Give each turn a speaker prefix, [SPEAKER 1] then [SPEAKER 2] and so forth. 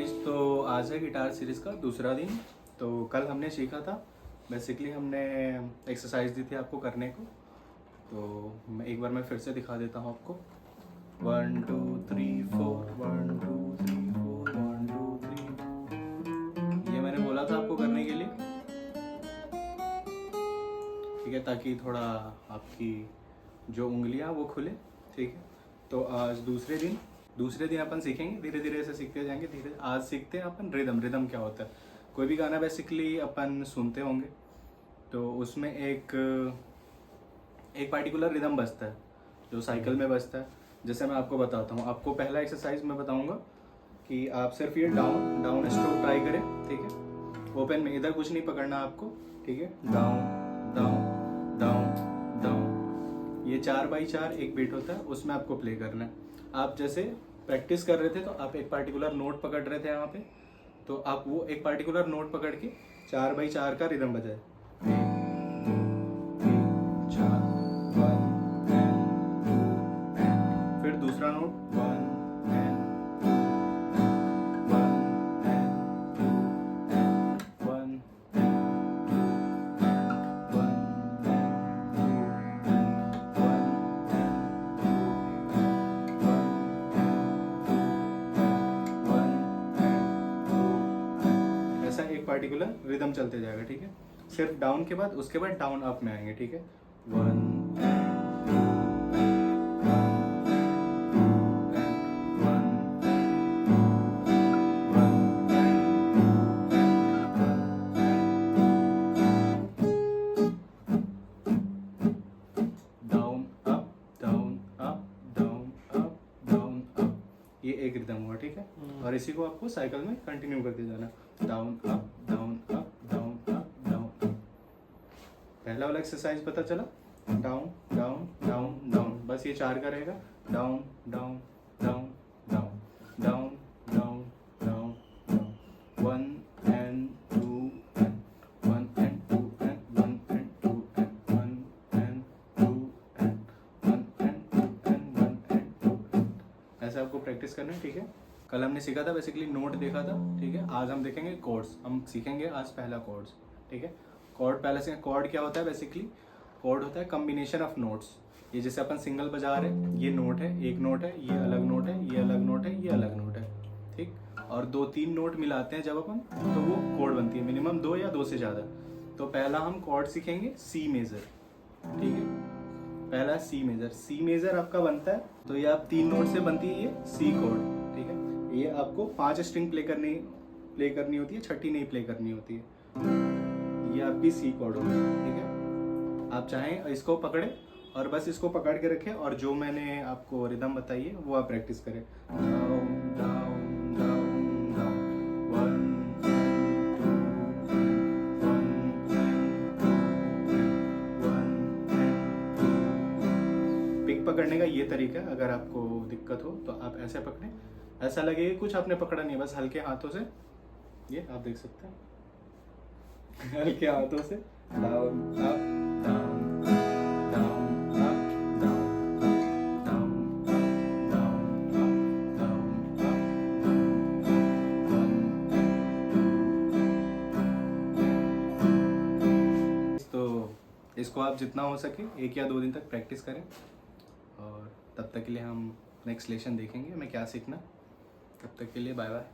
[SPEAKER 1] Guys, तो आज है गिटार सीरीज़ का दूसरा दिन। तो कल हमने सीखा था, बेसिकली हमने एक्सरसाइज दी थी आपको करने को। तो एक बार मैं फिर से दिखा देता हूँ आपको। 1 2 3 4 1 2 3 4 1 2 3। ये मैंने बोला था आपको करने के लिए, ठीक है, ताकि थोड़ा आपकी जो उंगलियाँ वो खुले। ठीक है, तो आज दूसरे दिन अपन सीखेंगे, धीरे धीरे ऐसे सीखते जाएंगे। धीरे आज सीखते हैं अपन रिदम क्या होता है। कोई भी गाना बेसिकली अपन सुनते होंगे तो उसमें एक पार्टिकुलर रिदम बजता है जो साइकिल में बजता है। जैसे मैं आपको बताता हूँ, आपको पहला एक्सरसाइज मैं बताऊँगा कि आप सिर्फ ये डाउन डाउन स्ट्रोक ट्राई करें। ठीक है, ओपन में इधर कुछ नहीं पकड़ना आपको। ठीक है, डाउन डाउन डाउन डाउन, ये 4x4 एक बीट होता है, उसमें आपको प्ले करना है। आप जैसे प्रैक्टिस कर रहे थे तो आप एक पार्टिकुलर नोट पकड़ रहे थे यहाँ पे, तो आप वो एक पार्टिकुलर नोट पकड़ के 4x4 का रिदम बजाए। 1 2 3 4 1 2 and, फिर दूसरा note 1 and 2 1 and 2 and 1 and 2 and 1 and 2 and 1 and 2 ऐसा एक पार्टिकुलर रिदम चलते जाएगा। ठीक है, सिर्फ डाउन के बाद उसके बाद डाउन अप में आएंगे। ठीक है, 1 down up down up down up down up, ये एक रिदम हुआ। ठीक है, और इसी को आपको साइकिल में कंटिन्यू करते जाना। Down up down up down up down up. पहला वाला एक्सरसाइज पता चला, डाउन डाउन डाउन डाउन, बस ये 4 का रहेगा। Down down down down down down down down 1 and 2 and 1 and 2 and 1 and 2 and 1 and 2 and 1 and 2 and 1 and 2। ऐसे आपको प्रैक्टिस करना है। ठीक है, कल हमने सीखा था बेसिकली नोट देखा था। ठीक है, आज हम देखेंगे कॉर्ड्स। हम सीखेंगे आज पहला कॉर्ड्स। ठीक है, कॉर्ड पहले से। कॉर्ड क्या होता है बेसिकली? कॉर्ड होता है कम्बिनेशन ऑफ नोट्स। ये जैसे अपन सिंगल बजा रहे हैं, ये नोट है, एक नोट है, ये अलग नोट है, ये अलग नोट है, ये अलग नोट है। ठीक, और 2-3 नोट मिलाते हैं जब अपन, तो वो कॉर्ड बनती है। मिनिमम 2 या 2 से ज़्यादा। तो पहला हम कॉर्ड सीखेंगे सी मेजर। ठीक है, पहला सी मेजर। सी मेजर आपका बनता है, तो ये आप 3 नोट से बनती है ये सी कॉर्ड। ठीक है, ये आपको 5 स्ट्रिंग प्ले करनी होती है, छठी नहीं प्ले करनी होती है। ये आपकी सी कॉर्ड होगी। ठीक है, आप चाहें इसको पकड़े और बस इसको पकड़ के रखें, और जो मैंने आपको रिदम बताई है वो आप प्रैक्टिस करें। Down down down down 1 and 2 and 1 and 2 and 1 and 2। Pick पकड़ने का ये तरीका है। अगर आपको दिक्कत हो तो आप ऐसे पकड़ें, ऐसा लगे कुछ आपने पकड़ा नहीं, बस हल्के हाथों से, ये आप देख सकते हैं, हल्के हाथों से down up down down up down down down down down. तो इसको आप जितना हो सके 1 या 2 दिन तक प्रैक्टिस करें, और तब तक के लिए हम नेक्स्ट लेसन देखेंगे हमें क्या सीखना। तब तक के लिए बाय बाय।